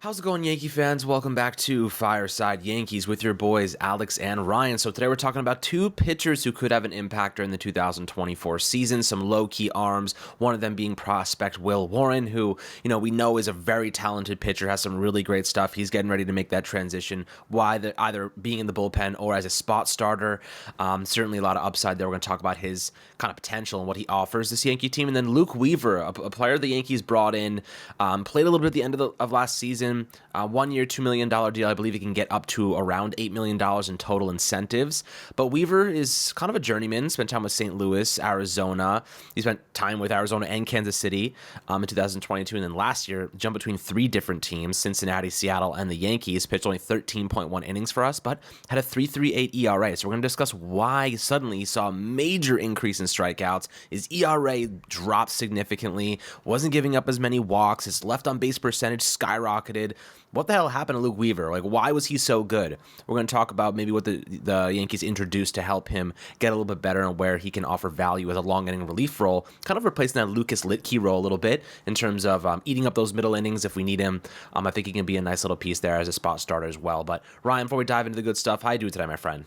How's it going, Yankee fans? Welcome back to Fireside Yankees with your boys Alex and Ryan. So today we're talking about two pitchers who could have an impact during the 2024 season, some low-key arms, one of them being prospect Will Warren, who, we know is a very talented pitcher, has some really great stuff. He's getting ready to make that transition, either being in the bullpen or as a spot starter. Certainly a lot of upside there. We're going to talk about his kind of potential and what he offers this Yankee team. And then Luke Weaver, a player the Yankees brought in, played a little bit at the end of last season. 1 year, $2 million deal. I believe he can get up to around $8 million in total incentives. But Weaver is kind of a journeyman, spent time with St. Louis, Arizona. He spent time with Arizona and Kansas City in 2022. And then last year, jumped between three different teams, Cincinnati, Seattle, and the Yankees. Pitched only 13.1 innings for us, but had a 3.38 ERA. So we're going to discuss why suddenly he saw a major increase in strikeouts. His ERA dropped significantly, wasn't giving up as many walks. His left on base percentage skyrocketed. What the hell happened to Luke Weaver? Why was he so good? We're going to talk about maybe what the Yankees introduced to help him get a little bit better and where he can offer value as a long inning relief role, kind of replacing that Lowkey role a little bit in terms of eating up those middle innings if we need him. I think he can be a nice little piece there as a spot starter as well. But Ryan, before we dive into the good stuff, how you doing today, my friend?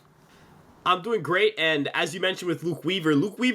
I'm doing great, and as you mentioned with Luke Weaver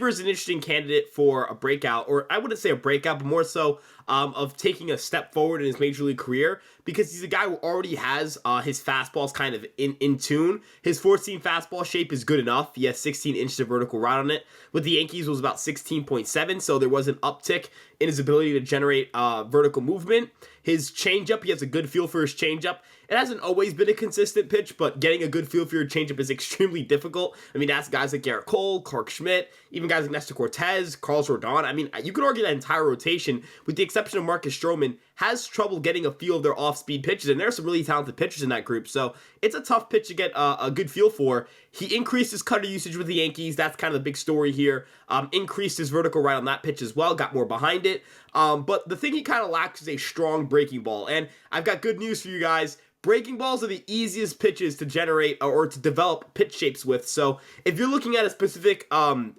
is an interesting candidate for a breakout, or I wouldn't say a breakout, but more so of taking a step forward in his major league career, because he's a guy who already has his fastballs kind of in tune. His 4-seam fastball shape is good enough. He has 16 inches of vertical ride on it. With the Yankees, it was about 16.7, so there was an uptick in his ability to generate vertical movement. His changeup, he has a good feel for his changeup. It hasn't always been a consistent pitch, but getting a good feel for your changeup is extremely difficult. I mean, that's guys like Garrett Cole, Clark Schmidt, even guys like Nestor Cortez, Carlos Rodon. I mean, you could argue that entire rotation, with the exception of Marcus Stroman, has trouble getting a feel of their off-speed pitches, and there are some really talented pitchers in that group, so it's a tough pitch to get a good feel for. He increased his cutter usage with the Yankees. That's kind of the big story here. Increased his vertical ride on that pitch as well, got more behind it. But the thing he kind of lacks is a strong breaking ball, and I've got good news for you guys. Breaking balls are the easiest pitches to generate or to develop pitch shapes with. So if you're looking at a specific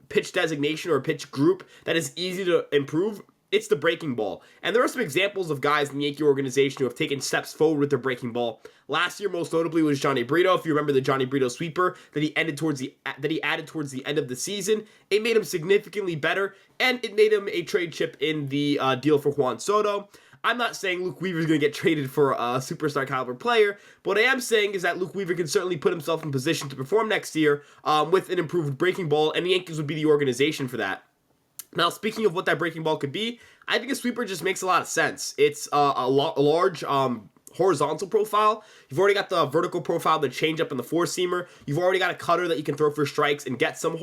pitch designation or pitch group that is easy to improve, it's the breaking ball. And there are some examples of guys in the Yankee organization who have taken steps forward with their breaking ball. Last year, most notably, was Johnny Brito. If you remember the Johnny Brito sweeper that he added towards the end of the season, it made him significantly better, and it made him a trade chip in the deal for Juan Soto. I'm not saying Luke Weaver is going to get traded for a superstar caliber player, but what I am saying is that Luke Weaver can certainly put himself in position to perform next year with an improved breaking ball, and the Yankees would be the organization for that. Now, speaking of what that breaking ball could be, I think a sweeper just makes a lot of sense. It's a large horizontal profile. You've already got the vertical profile, the changeup, and the four-seamer. You've already got a cutter that you can throw for strikes and get some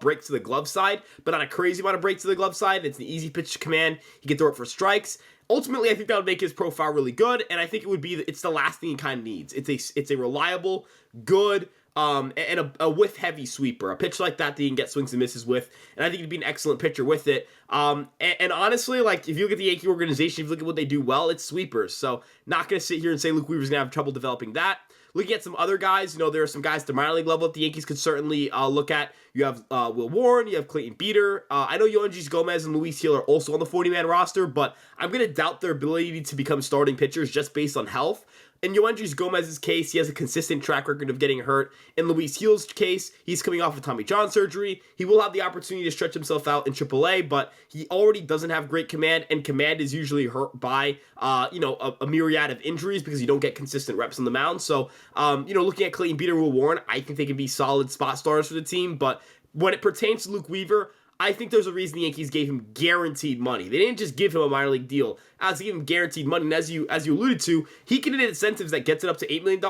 break to the glove side, but not a crazy amount of break to the glove side. It's an easy pitch to command. You can throw it for strikes. Ultimately, I think that would make his profile really good, and I think it's the last thing he kind of needs. It's a reliable, good, and a whiff-heavy sweeper. A pitch like that you can get swings and misses with, and I think he'd be an excellent pitcher with it. And honestly, if you look at the Yankee organization, if you look at what they do well, it's sweepers. So not going to sit here and say Luke Weaver's going to have trouble developing that. Looking at some other guys, there are some guys at the minor league level that the Yankees could certainly look at. You have Will Warren, you have Clayton Beeter. I know Yoendrys Gomez and Luis Gil are also on the 40-man roster, but I'm going to doubt their ability to become starting pitchers just based on health. In Yoendrys Gomez's case, he has a consistent track record of getting hurt. In Luis Gil's case, he's coming off of Tommy John surgery. He will have the opportunity to stretch himself out in AAA, but he already doesn't have great command, and command is usually hurt by, a myriad of injuries because you don't get consistent reps on the mound. So, looking at Clayton Beeter, Will Warren, I think they can be solid spot starters for the team, but when it pertains to Luke Weaver, I think there's a reason the Yankees gave him guaranteed money. They didn't just give him a minor league deal. As they gave him guaranteed money, and as you alluded to, he can get incentives that gets it up to $8 million,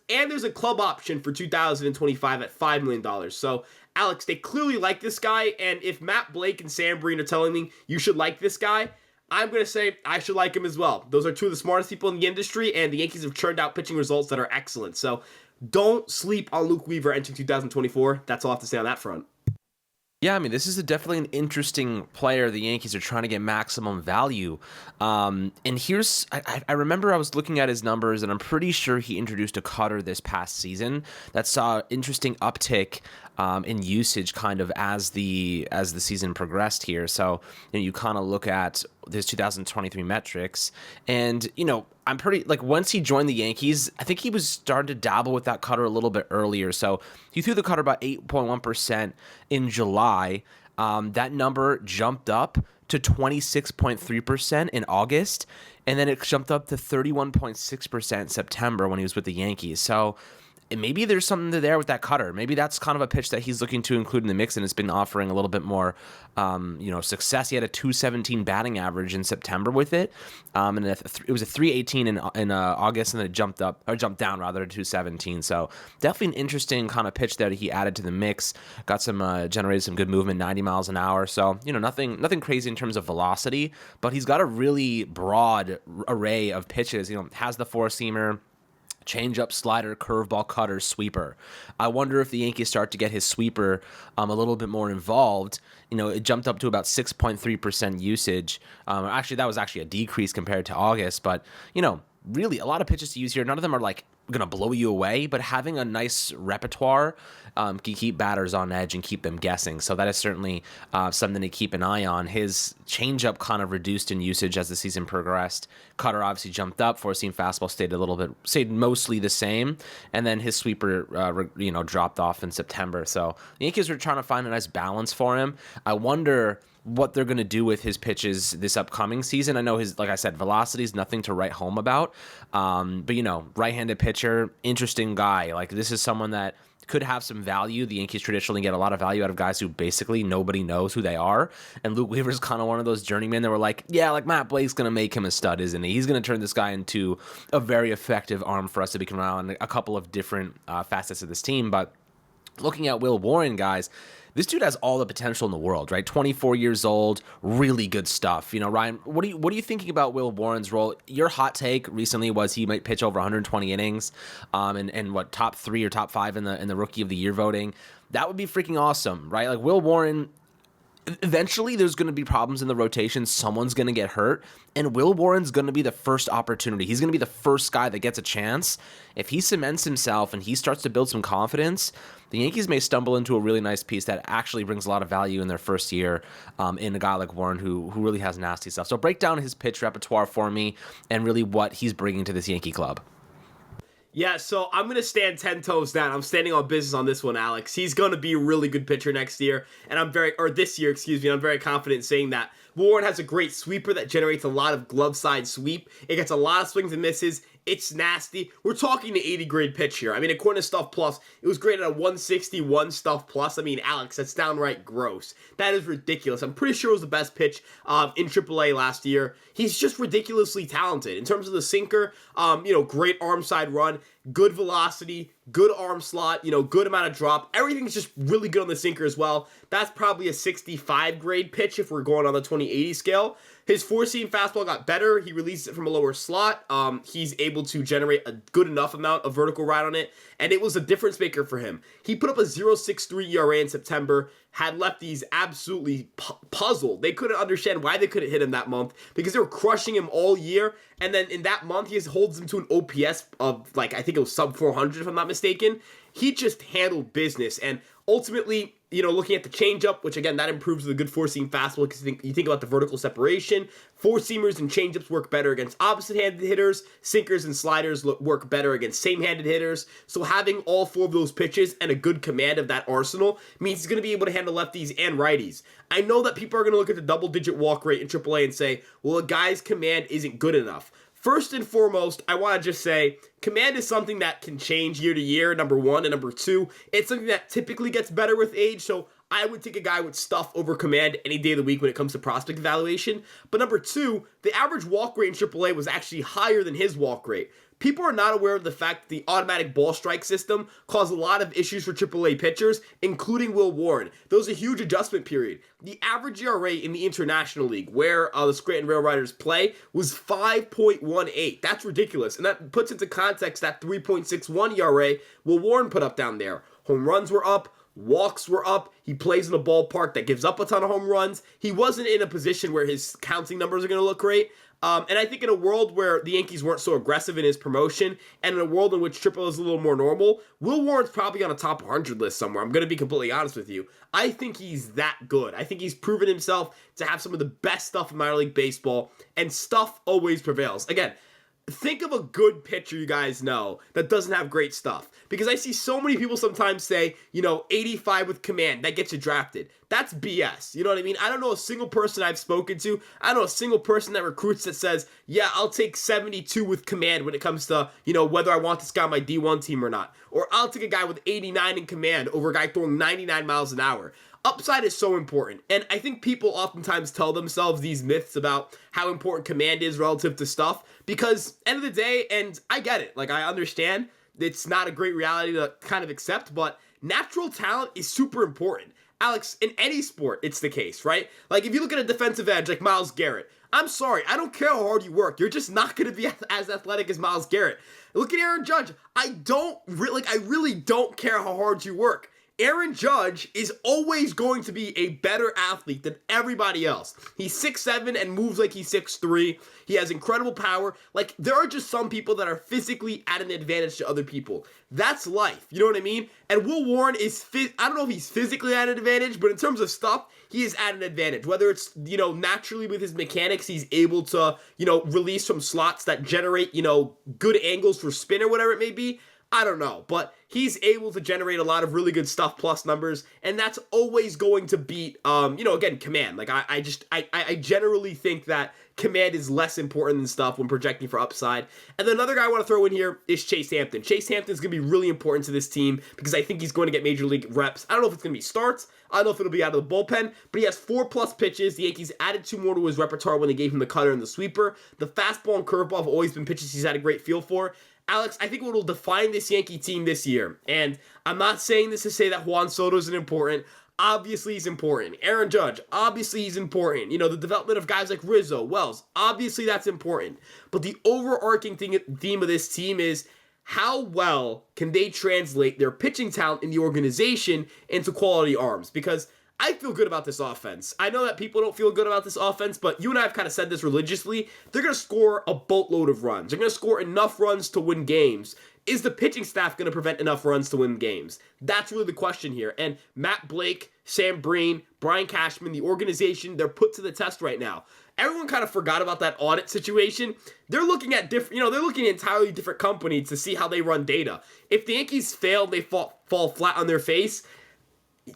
and there's a club option for 2025 at $5 million. So, Alex, they clearly like this guy, and if Matt Blake and Sam Breen are telling me you should like this guy, I'm going to say I should like him as well. Those are two of the smartest people in the industry, and the Yankees have churned out pitching results that are excellent. So, don't sleep on Luke Weaver entering 2024. That's all I have to say on that front. Yeah, I mean, this is definitely an interesting player. The Yankees are trying to get maximum value. And I remember I was looking at his numbers, and I'm pretty sure he introduced a cutter this past season that saw interesting uptick in usage kind of as the season progressed here. So you kind of look at his 2023 metrics, and I'm pretty like once he joined the Yankees, I think he was starting to dabble with that cutter a little bit earlier. So he threw the cutter about 8.1% in July. That number jumped up to 26.3% in August, and then it jumped up to 31.6% in September when he was with the Yankees. So maybe there's something there with that cutter. Maybe that's kind of a pitch that he's looking to include in the mix, and it's been offering a little bit more, success. He had a 217 batting average in September with it, and it was a 318 in August, and then it jumped down rather to 217. So definitely an interesting kind of pitch that he added to the mix. Got some generated some good movement, 90 miles an hour. So nothing crazy in terms of velocity, but he's got a really broad array of pitches. Has the four seamer, changeup, slider, curveball, cutter, sweeper. I wonder if the Yankees start to get his sweeper a little bit more involved. It jumped up to about 6.3% usage. Actually, that was actually a decrease compared to August, but really a lot of pitches to use here. None of them are like going to blow you away, but having a nice repertoire can keep batters on edge and keep them guessing. So that is certainly something to keep an eye on. His changeup kind of reduced in usage as the season progressed. Cutter obviously jumped up. Four-seam fastball stayed mostly the same, and then his sweeper, dropped off in September. So the Yankees were trying to find a nice balance for him. I wonder what they're going to do with his pitches this upcoming season. I know like I said, velocity is nothing to write home about. But right-handed pitcher, interesting guy. Like, this is someone that could have some value. The Yankees traditionally get a lot of value out of guys who basically nobody knows who they are. And Luke Weaver's kind of one of those journeymen that were like, yeah, like Matt Blake's going to make him a stud, isn't he? He's going to turn this guy into a very effective arm for us to be around a couple of different facets of this team. But looking at Will Warren, guys, this dude has all the potential in the world, right? 24 years old, really good stuff. Ryan, what are you thinking about Will Warren's role? Your hot take recently was he might pitch over 120 innings, and what, top 3 or top 5 in the Rookie of the Year voting. That would be freaking awesome, right? Like, Will Warren, eventually there's going to be problems in the rotation. Someone's going to get hurt, and Will Warren's going to be the first opportunity. He's going to be the first guy that gets a chance. If he cements himself and he starts to build some confidence, the Yankees may stumble into a really nice piece that actually brings a lot of value in their first year in a guy like Warren who really has nasty stuff. So break down his pitch repertoire for me and really what he's bringing to this Yankee club. Yeah, so I'm going to stand 10 toes down. I'm standing on business on this one, Alex. He's going to be a really good pitcher next year, and this year, and I'm very confident in saying that. Warren has a great sweeper that generates a lot of glove side sweep. It gets a lot of swings and misses. It's nasty. We're talking the 80 grade pitch here. I mean, according to Stuff Plus, it was graded at 161 Stuff Plus. I mean, Alex, that's downright gross. That is ridiculous. I'm pretty sure it was the best pitch in AAA last year. He's just ridiculously talented. In terms of the sinker, great arm side run, good velocity, good arm slot, good amount of drop. Everything's just really good on the sinker as well. That's probably a 65 grade pitch if we're going on the 2080 scale. His four-seam fastball got better. He released it from a lower slot. He's able to generate a good enough amount of vertical ride on it, and it was a difference maker for him. He put up a 0.63 ERA in September, had lefties absolutely puzzled. They couldn't understand why they couldn't hit him that month because they were crushing him all year, and then in that month, he holds them to an OPS of, I think it was sub 400 if I'm not mistaken. He just handled business, and ultimately, looking at the changeup, which again, that improves with a good four-seam fastball because you think about the vertical separation. Four-seamers and changeups work better against opposite-handed hitters. Sinkers and sliders work better against same-handed hitters. So having all 4 of those pitches and a good command of that arsenal means he's going to be able to handle lefties and righties. I know that people are going to look at the double-digit walk rate in AAA and say, well, a guy's command isn't good enough. First and foremost, I want to just say, command is something that can change year to year, number one, and number two, it's something that typically gets better with age, so I would take a guy with stuff over command any day of the week when it comes to prospect evaluation. But number two, the average walk rate in AAA was actually higher than his walk rate. People are not aware of the fact that the automatic ball strike system caused a lot of issues for AAA pitchers, including Will Warren. There was a huge adjustment period. The average ERA in the International League, where the Scranton Rail Riders play, was 5.18. That's ridiculous. And that puts into context that 3.61 ERA Will Warren put up down there. Home runs were up. Walks were up. He plays in a ballpark that gives up a ton of home runs. He wasn't in a position where his counting numbers are going to look great. And I think in a world where the Yankees weren't so aggressive in his promotion, and in a world in which AAA is a little more normal, Will Warren's probably on a top 100 list somewhere. I'm going to be completely honest with you. I think he's that good. I think he's proven himself to have some of the best stuff in minor league baseball, and stuff always prevails. Again, think of a good pitcher you guys know that doesn't have great stuff. Because I see so many people sometimes say, 85 with command, that gets you drafted. That's BS. You know what I mean? I don't know a single person I've spoken to. I don't know a single person that recruits that says, yeah, I'll take 72 with command when it comes to, whether I want this guy on my D1 team or not. Or I'll take a guy with 89 in command over a guy throwing 99 miles an hour. Upside is so important, and I think people oftentimes tell themselves these myths about how important command is relative to stuff, because end of the day, and I get it, I understand it's not a great reality to kind of accept, but natural talent is super important. Alex, in any sport, it's the case, right? If you look at a defensive edge like Myles Garrett, I'm sorry, I don't care how hard you work, you're just not going to be as athletic as Myles Garrett. Look at Aaron Judge, I really don't care how hard you work. Aaron Judge is always going to be a better athlete than everybody else. He's 6'7" and moves like he's 6'3". He has incredible power. There are just some people that are physically at an advantage to other people. That's life. You know what I mean? And Will Warren is, I don't know if he's physically at an advantage, but in terms of stuff, he is at an advantage. Whether it's, naturally with his mechanics, he's able to, release from slots that generate, good angles for spin or whatever it may be. I don't know, but he's able to generate a lot of really good stuff plus numbers, and that's always going to beat, again, command. I generally think that command is less important than stuff when projecting for upside. And then another guy I want to throw in here is Chase Hampton. Chase Hampton is going to be really important to this team because I think he's going to get major league reps. I don't know if it's going to be starts. I don't know if it'll be out of the bullpen, but he has 4+ pitches. The Yankees added 2 more to his repertoire when they gave him the cutter and the sweeper. The fastball and curveball have always been pitches he's had a great feel for. Alex, I think what will define this Yankee team this year, and I'm not saying this to say that Juan Soto isn't important. Obviously, he's important. Aaron Judge, obviously, he's important. The development of guys like Rizzo, Wells, obviously, that's important. But the overarching theme of this team is how well can they translate their pitching talent in the organization into quality arms? Because I feel good about this offense. I know that people don't feel good about this offense, but you and I have kind of said this religiously. They're going to score a boatload of runs. They're going to score enough runs to win games. Is the pitching staff going to prevent enough runs to win games? That's really the question here. And Matt Blake, Sam Breen, Brian Cashman, the organization, they're put to the test right now. Everyone kind of forgot about that audit situation. They're looking at different, they're looking at entirely different companies to see how they run data. If the Yankees fail, they fall flat on their face.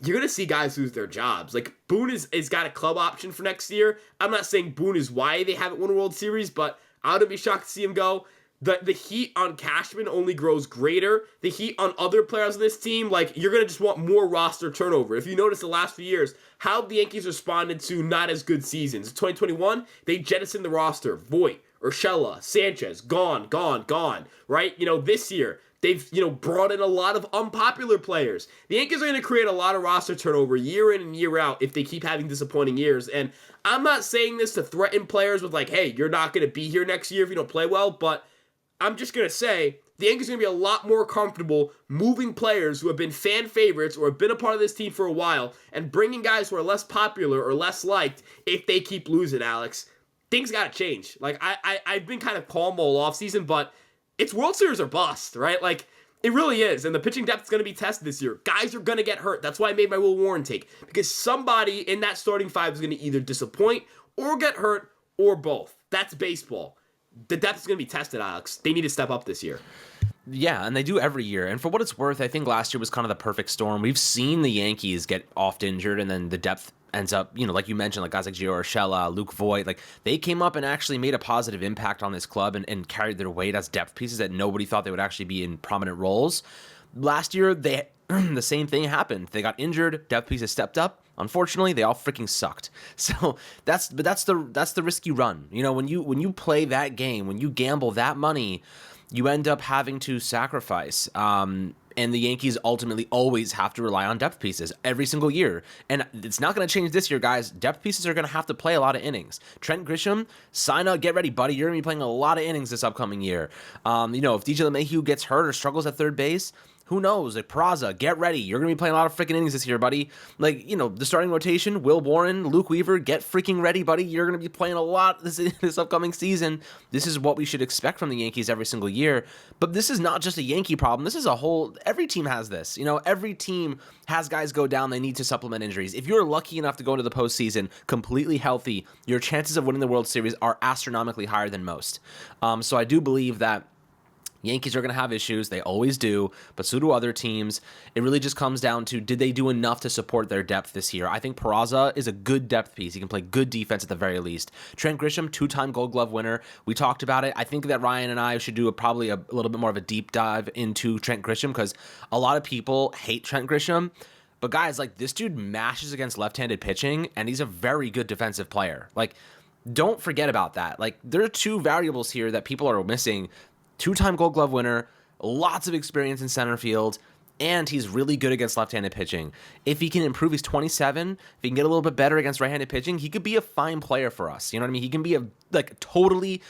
You're going to see guys lose their jobs. Boone is got a club option for next year. I'm not saying Boone is why they haven't won a World Series, but I wouldn't be shocked to see him go. The heat on Cashman only grows greater. The heat on other players on this team, you're going to just want more roster turnover. If you notice the last few years, how the Yankees responded to not as good seasons. In 2021, they jettisoned the roster. Voit, Urshela, Sanchez, gone, right? This year, they've, brought in a lot of unpopular players. The Yankees are going to create a lot of roster turnover year in and year out if they keep having disappointing years. And I'm not saying this to threaten players with hey, you're not going to be here next year if you don't play well, but I'm just going to say the Yankees are going to be a lot more comfortable moving players who have been fan favorites or have been a part of this team for a while and bringing guys who are less popular or less liked if they keep losing, Alex. Things got to change. I've been kind of calm all offseason, but it's World Series or bust, right? It really is. And the pitching depth is going to be tested this year. Guys are going to get hurt. That's why I made my Will Warren take. Because somebody in that starting 5 is going to either disappoint or get hurt or both. That's baseball. The depth is going to be tested, Alex. They need to step up this year. Yeah, and they do every year. And for what it's worth, I think last year was kind of the perfect storm. We've seen the Yankees get oft injured, and then the depth ends up, like you mentioned, guys like Gio Urshela, Luke Voit, they came up and actually made a positive impact on this club and carried their weight as depth pieces that nobody thought they would actually be in prominent roles. Last year, the same thing happened. They got injured, depth pieces stepped up. Unfortunately, they all freaking sucked. So that's the risk you run. When you play that game, when you gamble that money, you end up having to sacrifice. And the Yankees ultimately always have to rely on depth pieces every single year. And it's not going to change this year, guys. Depth pieces are going to have to play a lot of innings. Trent Grisham, sign up, get ready, buddy. You're going to be playing a lot of innings this upcoming year. If DJ LeMahieu gets hurt or struggles at third base, who knows? Like Peraza, get ready. You're going to be playing a lot of freaking innings this year, buddy. Like, the starting rotation, Will Warren, Luke Weaver, get freaking ready, buddy. You're going to be playing a lot this upcoming season. This is what we should expect from the Yankees every single year. But this is not just a Yankee problem. This is every team has this. Every team has guys go down. They need to supplement injuries. If you're lucky enough to go into the postseason completely healthy, your chances of winning the World Series are astronomically higher than most. So I do believe that Yankees are going to have issues. They always do, but so do other teams. It really just comes down to, did they do enough to support their depth this year? I think Peraza is a good depth piece. He can play good defense at the very least. Trent Grisham, 2-time Gold Glove winner. We talked about it. I think that Ryan and I should do probably a little bit more of a deep dive into Trent Grisham, because a lot of people hate Trent Grisham. But guys, like, this dude mashes against left-handed pitching, and he's a very good defensive player. Like, don't forget about that. Like, there are two variables here that people are missing. 2-time Gold Glove winner, lots of experience in center field, and he's really good against left-handed pitching. If he can improve, he's 27. If he can get a little bit better against right-handed pitching, he could be a fine player for us. You know what I mean? He can be totally,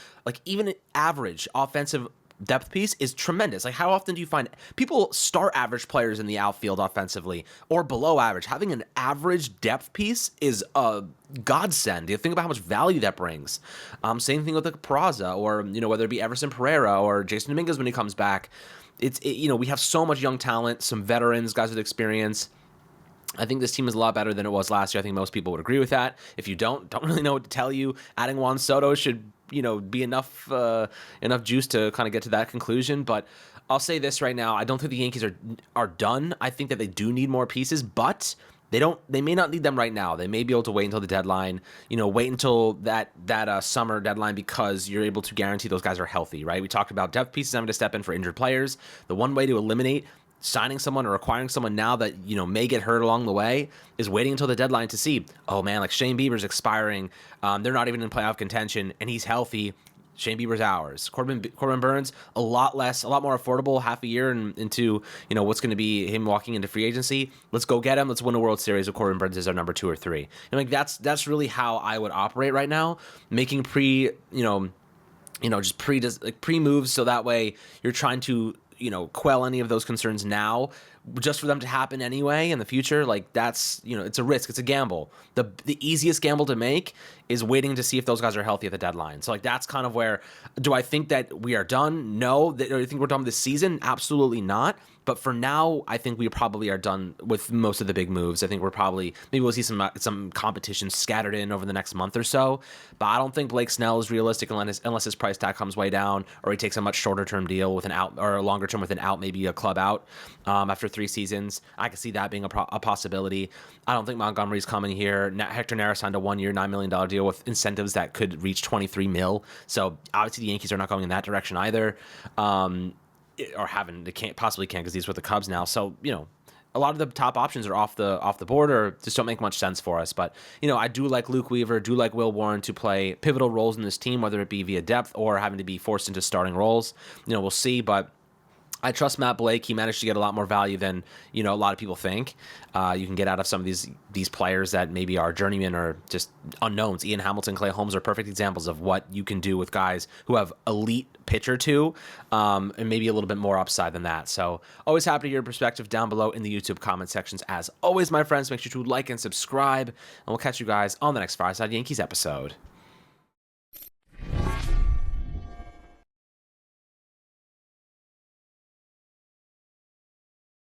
even an average offensive depth piece is tremendous. Like, how often do you find people start average players in the outfield offensively or below average? Having an average depth piece is a godsend. You think about how much value that brings. Same thing with like Peraza, or whether it be Everson Pereira or Jason Dominguez when he comes back. We have so much young talent, some veterans, guys with experience. I think this team is a lot better than it was last year. I think most people would agree with that. If you don't really know what to tell you, adding Juan Soto should be enough juice to kind of get to that conclusion. But I'll say this right now: I don't think the Yankees are done. I think that they do need more pieces, but they may not need them right now. They may be able to wait until the deadline. Wait until that summer deadline, because you're able to guarantee those guys are healthy, right? We talked about depth pieces having to step in for injured players. The one way to eliminate signing someone or acquiring someone now that may get hurt along the way is waiting until the deadline to see, oh man, like Shane Bieber's expiring, they're not even in playoff contention, and he's healthy. Shane Bieber's ours. Corbin Burns, a lot more affordable, half a year into what's going to be him walking into free agency. Let's go get him. Let's win a World Series with Corbin Burns as our number 2 or 3. And that's really how I would operate right now, making pre moves, so that way you're trying to quell any of those concerns now, just for them to happen anyway in the future. Like, that's, it's a risk, it's a gamble. The easiest gamble to make is waiting to see if those guys are healthy at the deadline. So like, that's kind of where, do I think that we are done? No. Do I think we're done this season? Absolutely not. But for now, I think we probably are done with most of the big moves. I think maybe we'll see some competition scattered in over the next month or so. But I don't think Blake Snell is realistic unless his price tag comes way down, or he takes a much shorter term deal with an out, or a longer term with an out, maybe a club out after 3 seasons. I could see that being a possibility. I don't think Montgomery's coming here. Hector Neris signed a 1-year, $9 million deal with incentives that could reach $23 million. So obviously the Yankees are not going in that direction either. They can't because he's with the Cubs now. So, a lot of the top options are off the board, or just don't make much sense for us. But, I do like Luke Weaver, do like Will Warren to play pivotal roles in this team, whether it be via depth or having to be forced into starting roles. We'll see, but I trust Matt Blake. He managed to get a lot more value than a lot of people think you can get out of some of these players that maybe are journeymen or just unknowns. Ian Hamilton, Clay Holmes are perfect examples of what you can do with guys who have elite pitcher too, and maybe a little bit more upside than that. So always happy to hear your perspective down below in the YouTube comment sections. As always, my friends, make sure to like and subscribe, and we'll catch you guys on the next Fireside Yankees episode.